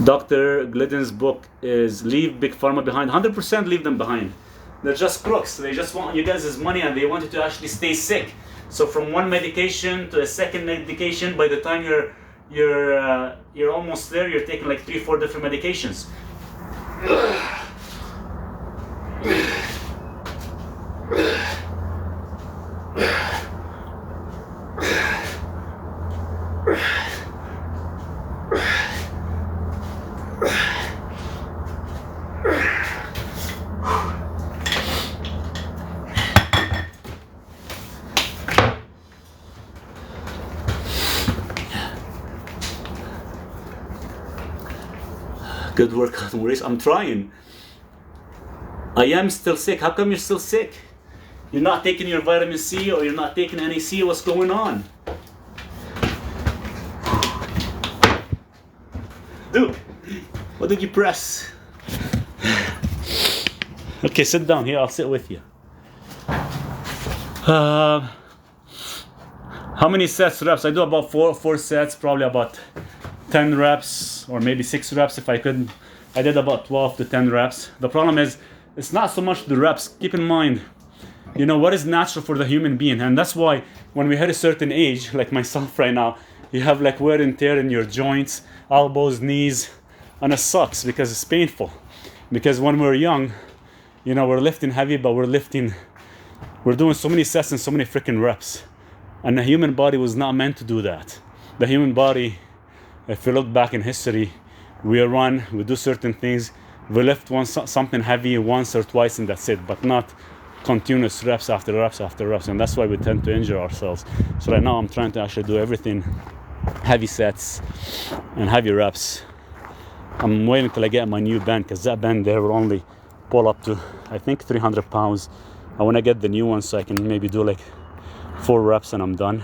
Dr. Glidden's book is Leave Big Pharma Behind. 100% leave them behind. They're just crooks. They just want you guys' money, and they want you to actually stay sick. So from one medication to a second medication, by the time you're almost there, you're taking like 3-4 different medications. Good work, Maurice. I'm trying. I am still sick. How come you're still sick? You're not taking your vitamin C, or you're not taking NAC? What's going on? Dude, what did you press? Okay, sit down here. I'll sit with you. How many sets, reps? I do about four sets, probably about 10 reps, or maybe 6 reps if I could. I did about 12 to 10 reps. The problem is, it's not so much the reps. Keep in mind, what is natural for the human being. And that's why when we hit a certain age, like myself right now, you have like wear and tear in your joints, elbows, knees, and it sucks because it's painful. Because when we're young, we're lifting heavy, but we're doing so many sets and so many freaking reps. And the human body was not meant to do that. The human body, if you look back in history, we run, we do certain things, we lift something heavy once or twice and that's it, but not continuous reps after reps after reps. And that's why we tend to injure ourselves. So right now I'm trying to actually do everything, heavy sets and heavy reps. I'm waiting till I get my new band, because that band there will only pull up to, I think, 300 pounds. I want to get the new one so I can maybe do like 4 reps and I'm done.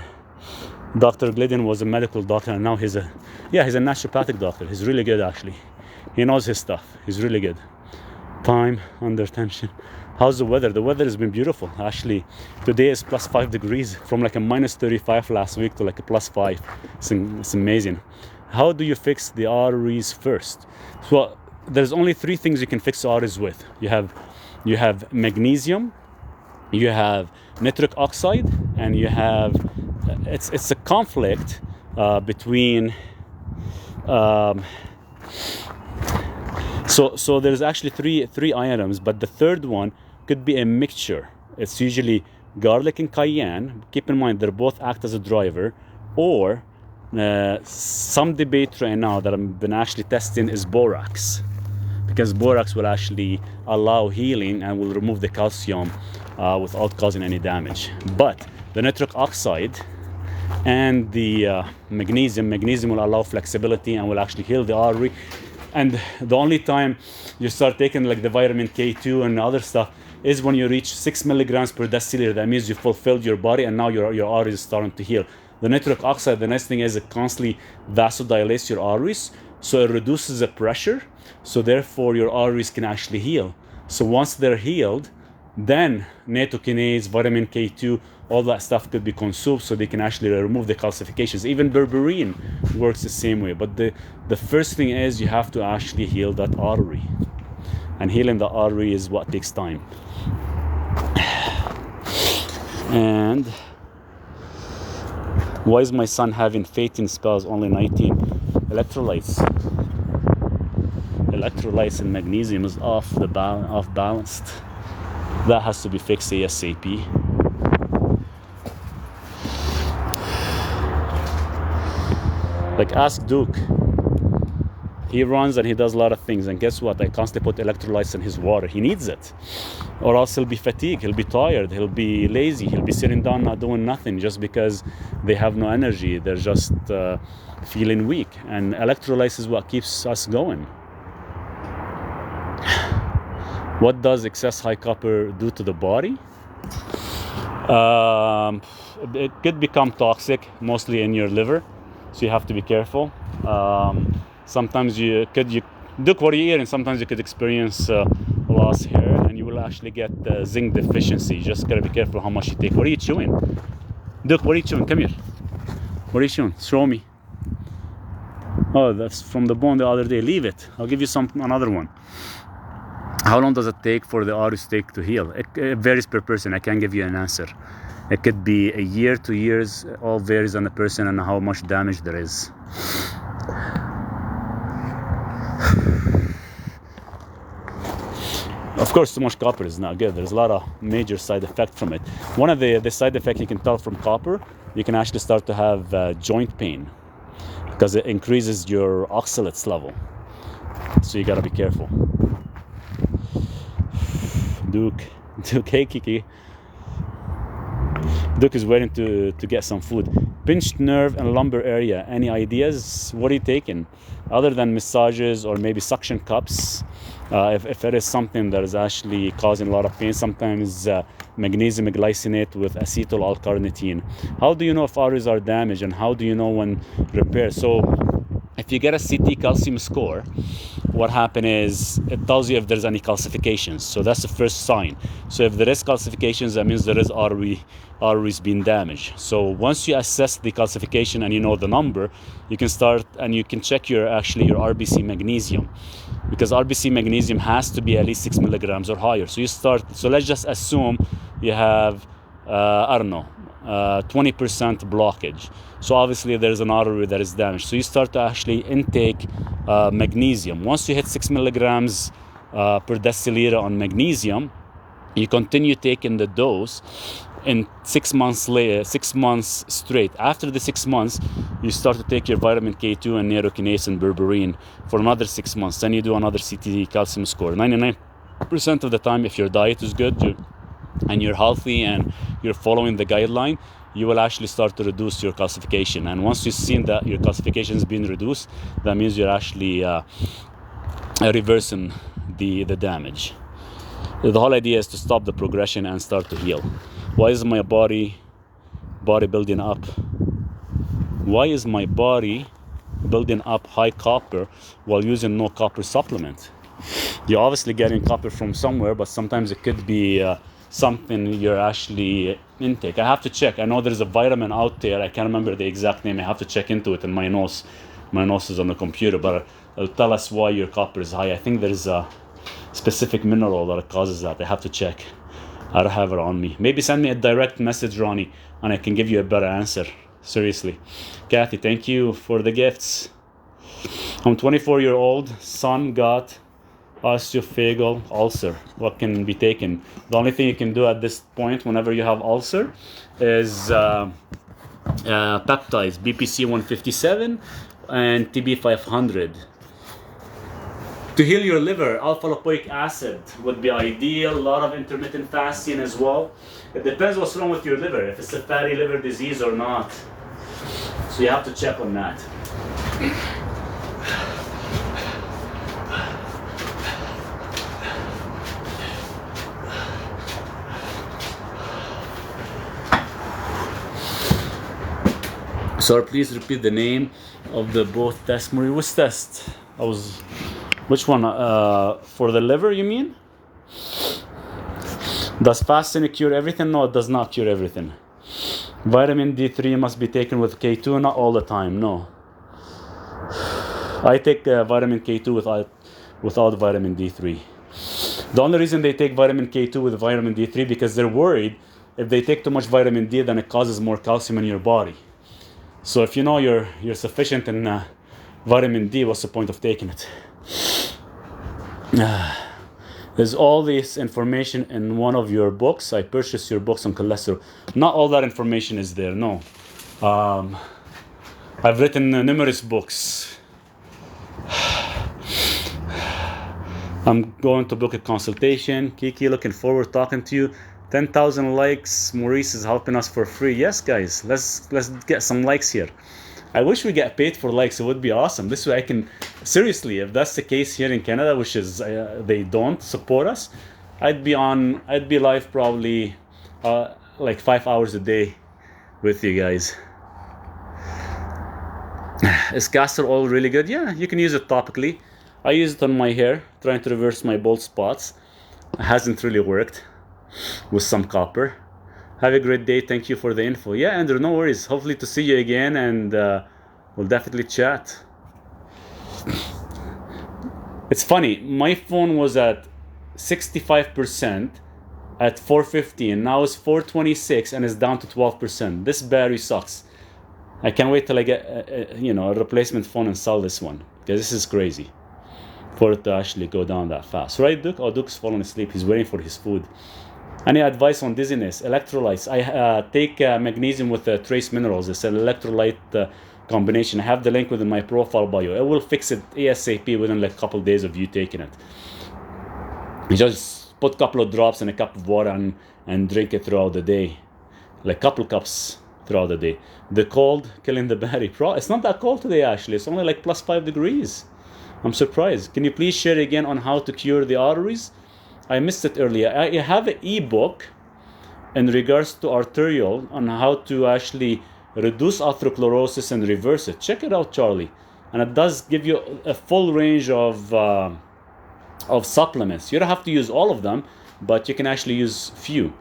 Dr. Glidden was a medical doctor, and now he's a naturopathic doctor. He's really good, actually. He knows his stuff. He's really good. Time under tension. How's the weather? The weather has been beautiful. Actually, today is plus 5 degrees, from like a minus 35 last week to like a plus 5. It's amazing. How do you fix the arteries first? So there's only three things you can fix the arteries with. You have magnesium, you have nitric oxide, and you have it's a conflict between so there's actually three items, but the third one could be a mixture. It's usually garlic and cayenne. Keep in mind, they both act as a driver. Or some debate right now that I've been actually testing is borax, because borax will actually allow healing and will remove the calcium without causing any damage. But the nitric oxide and the magnesium will allow flexibility and will actually heal the artery. And the only time you start taking like the vitamin K2 and other stuff is when you reach 6 milligrams per deciliter. That means you fulfilled your body and now your arteries is starting to heal. The nitric oxide, the nice thing is it constantly vasodilates your arteries, so it reduces the pressure, so therefore your arteries can actually heal. So once they're healed, then nattokinase, vitamin K2, all that stuff could be consumed, so they can actually remove the calcifications. Even berberine works the same way. But the first thing is you have to actually heal that artery. And healing the artery is what takes time. And why is my son having fainting spells, only 19? Electrolytes and magnesium is off balanced. That has to be fixed ASAP. Like, ask Duke. He runs and he does a lot of things, and guess what? I constantly put electrolytes in his water. He needs it, or else he'll be fatigued, he'll be tired, he'll be lazy, he'll be sitting down not doing nothing just because they have no energy. They're just feeling weak, and electrolytes is what keeps us going. What does excess high copper do to the body? It could become toxic, mostly in your liver, so you have to be careful. Sometimes Duke, what are you eating? Sometimes you could experience lost hair, and you will actually get zinc deficiency. You just gotta be careful how much you take. What are you chewing? Duke, what are you chewing? Come here. What are you chewing? Show me. Oh, that's from the bone the other day. Leave it. I'll give you another one. How long does it take for the arteries to heal? It varies per person. I can't give you an answer. It could be a year, 2 years. It all varies on the person and how much damage there is. Of course, too much copper is not good. There's a lot of major side effects from it. One of the side effects you can tell from copper, you can actually start to have joint pain, because it increases your oxalates level. So you gotta be careful. Duke, hey Kiki. Duke is waiting to get some food. Pinched nerve and lumbar area. Any ideas? What are you taking? Other than massages or maybe suction cups, if it is something that is actually causing a lot of pain, sometimes magnesium glycinate with acetyl L-carnitine. How do you know if arteries are damaged, and how do you know when repair? So if you get a CT calcium score, what happens is it tells you if there's any calcifications. So that's the first sign. So if there is calcifications, that means there is arteries being damaged. So once you assess the calcification and you know the number, you can start and you can check your RBC magnesium, because RBC magnesium has to be at least 6 milligrams or higher. So let's just assume you have 20% blockage. So obviously there's an artery that is damaged. So you start to actually intake magnesium. Once you hit 6 milligrams per deciliter on magnesium, you continue taking the dose in 6 months straight. After the 6 months, you start to take your vitamin K2 and nattokinase and berberine for another 6 months. Then you do another CT calcium score. 99% of the time, if your diet is good and you're healthy and you're following the guideline, you will actually start to reduce your calcification. And once you've seen that your calcification is being reduced, that means you're actually reversing the damage. The whole idea is to stop the progression and start to heal. Why is my body building up? Why is my body building up high copper while using no copper supplement? You're obviously getting copper from somewhere, but sometimes it could be something you're actually intake. I have to check. I know there's a vitamin out there. I can't remember the exact name. I have to check into it in my notes my nose is on the computer, but it'll tell us why your copper is high. I think there's a specific mineral that causes that. I have to check. I don't have it on me. Maybe send me a direct message, Ronnie, and I can give you a better answer. Seriously. Kathy, thank you for the gifts. I'm 24-year-old. Son got osteophageal ulcer. What can be taken? The only thing you can do at this point, whenever you have ulcer, is peptides, BPC 157 and TB 500. To heal your liver, alpha lipoic acid would be ideal. A lot of intermittent fasting as well. It depends what's wrong with your liver, if it's a fatty liver disease or not. So you have to check on that. Sir, please repeat the name of the both tests. Marie, which test? Which one? For the liver, you mean? Does fasting cure everything? No, it does not cure everything. Vitamin D3 must be taken with K2, not all the time, no. I take vitamin K2 without vitamin D3. The only reason they take vitamin K2 with vitamin D3 because they're worried if they take too much vitamin D, then it causes more calcium in your body. So if you know you're sufficient in vitamin D, what's the point of taking it? There's all this information in one of your books. I purchased your books on cholesterol. Not all that information is there, no. I've written numerous books. I'm going to book a consultation. Kiki, looking forward to talking to you. 10,000 likes. Maurice is helping us for free. Yes, guys, let's get some likes here. I wish we get paid for likes. It would be awesome. This way I can, seriously, if that's the case here in Canada, which is they don't support us, I'd be live probably like 5 hours a day with you guys. Is castor oil really good? Yeah, you can use it topically. I use it on my hair, trying to reverse my bald spots. It hasn't really worked with some copper. Have a great day. Thank you for the info. Yeah, Andrew, no worries. Hopefully to see you again, and we'll definitely chat. It's funny. My phone was at 65% at 4:15. Now it's 4:26 and it's down to 12%. This battery sucks. I can't wait till I get a replacement phone and sell this one, because this is crazy for it to actually go down that fast. Right, Duke? Oh, Duke's falling asleep. He's waiting for his food. Any advice on dizziness? Electrolytes. I take magnesium with trace minerals. It's an electrolyte combination. I have the link within my profile bio. It will fix it ASAP within like a couple of days of you taking it. You just put a couple of drops in a cup of water and drink it throughout the day. Like a couple cups throughout the day. The cold killing the battery. It's not that cold today, actually. It's only like +5 degrees. I'm surprised. Can you please share again on how to cure the arteries? I missed it earlier. I have an ebook in regards to arterial on how to actually reduce atherosclerosis and reverse it. Check it out, Charlie. And it does give you a full range of supplements. You don't have to use all of them, but you can actually use few.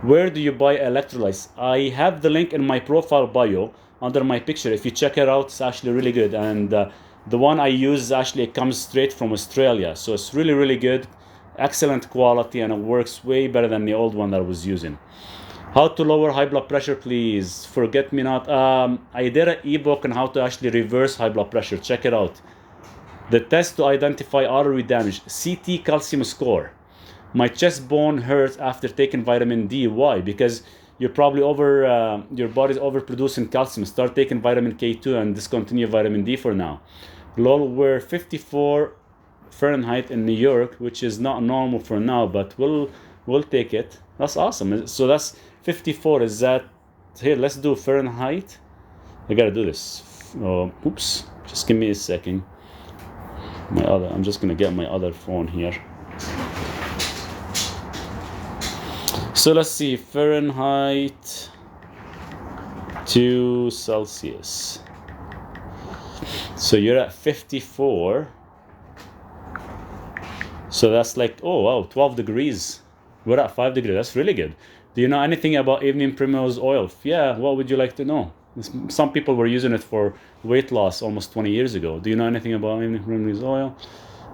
Where do you buy electrolytes? I have the link in my profile bio under my picture. If you check it out, it's actually really good. And the one I use actually comes straight from Australia. So it's really, really good. Excellent quality, and it works way better than the old one that I was using. How to lower high blood pressure, please. Forget me not. I did an ebook on how to actually reverse high blood pressure. Check it out. The test to identify artery damage. CT calcium score. My chest bone hurts after taking vitamin D. Why? Because you're probably your body's overproducing calcium. Start taking vitamin K2 and discontinue vitamin D for now. Lol, we're 54 Fahrenheit in New York, which is not normal for now, but we'll take it. That's awesome. So that's 54. Is that here? Let's do Fahrenheit. I gotta do this. Oops. Just give me a second. I'm just gonna get my other phone here. So let's see, Fahrenheit to Celsius. So you're at 54. So that's like, oh wow, 12 degrees. We're at 5 degrees. That's really good. Do you know anything about evening primrose oil? Yeah, what would you like to know? Some people were using it for weight loss almost 20 years ago. Do you know anything about evening primrose oil?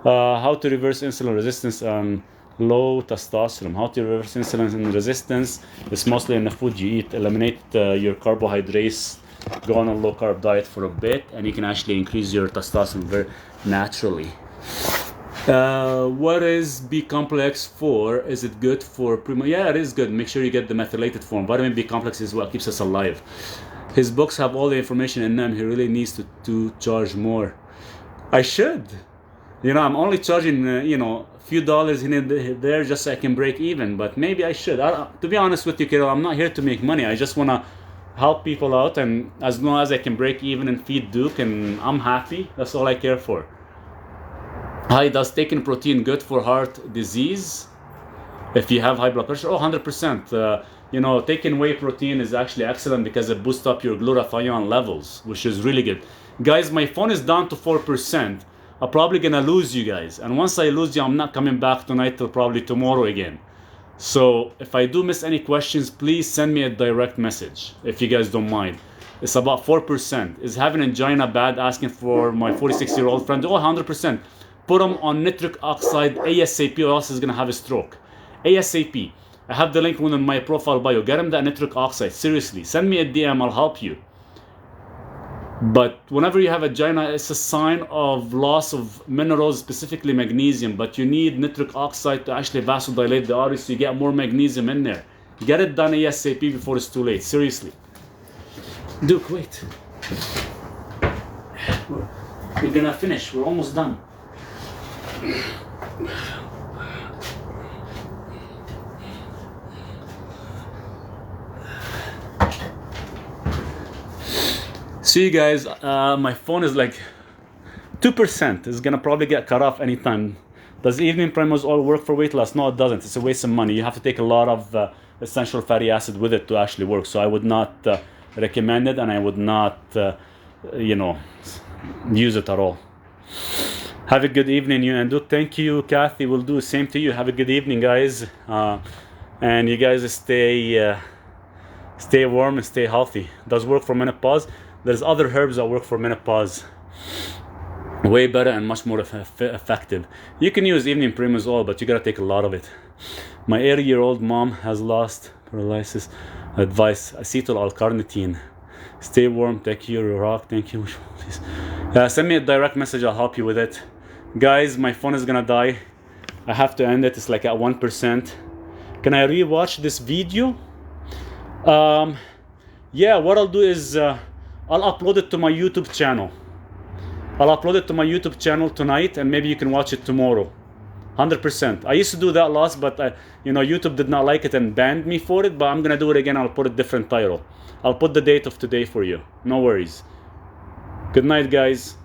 How to reverse insulin resistance and low testosterone. How to reverse insulin resistance is mostly in the food you eat. Eliminate your carbohydrates, go on a low carb diet for a bit, and you can actually increase your testosterone very naturally. What is B complex for? Is it good for Yeah, it is good. Make sure you get the methylated form. Vitamin B complex is what keeps us alive. His books have all the information in them. He really needs to charge more. I should. You know, I'm only charging, a few dollars in there just so I can break even. But maybe I should. To be honest with you, Kirill, I'm not here to make money. I just want to help people out. And as long as I can break even and feed Duke, and I'm happy, that's all I care for. Hi, does taking protein good for heart disease? If you have high blood pressure? Oh, 100%. Taking whey protein is actually excellent because it boosts up your glutathione levels, which is really good. Guys, my phone is down to 4%. I'm probably gonna lose you guys. And once I lose you, I'm not coming back tonight till probably tomorrow again. So if I do miss any questions, please send me a direct message, if you guys don't mind. It's about 4%. Is having angina bad? Asking for my 46-year-old friend. Oh, 100%. Put him on nitric oxide ASAP or else he's gonna have a stroke. ASAP. I have the link in my profile bio. Get him that nitric oxide. Seriously. Send me a DM. I'll help you. But whenever you have angina, it's a sign of loss of minerals, specifically magnesium. But you need nitric oxide to actually vasodilate the arteries so you get more magnesium in there. Get it done ASAP before it's too late. Seriously. Duke, wait. We're gonna finish. We're almost done. See you guys. My phone is like 2%. It's gonna probably get cut off anytime. Does evening primrose oil work for weight loss? No, it doesn't. It's a waste of money. You have to take a lot of essential fatty acid with it to actually work. So I would not recommend it, and I would not, use it at all. Have a good evening, you and Duke. Thank you, Kathy. We'll do the same to you. Have a good evening, guys. And you guys stay warm and stay healthy. It does work for menopause. There's other herbs that work for menopause. Way better and much more effective. You can use evening primrose oil, but you gotta take a lot of it. My 80-year-old mom has lost paralysis. Advice: acetyl L-carnitine. Stay warm. Thank you, Rock. Thank you. Please. Send me a direct message. I'll help you with it. Guys, my phone is gonna die. I have to end it. It's like at 1%. Can I rewatch this video? Yeah, what I'll do is I'll upload it to my YouTube channel. I'll upload it to my YouTube channel tonight, and maybe you can watch it tomorrow. 100%. I used to do that last, but YouTube did not like it and banned me for it. But I'm gonna do it again. I'll put a different title. I'll put the date of today for you. No worries. Good night, guys.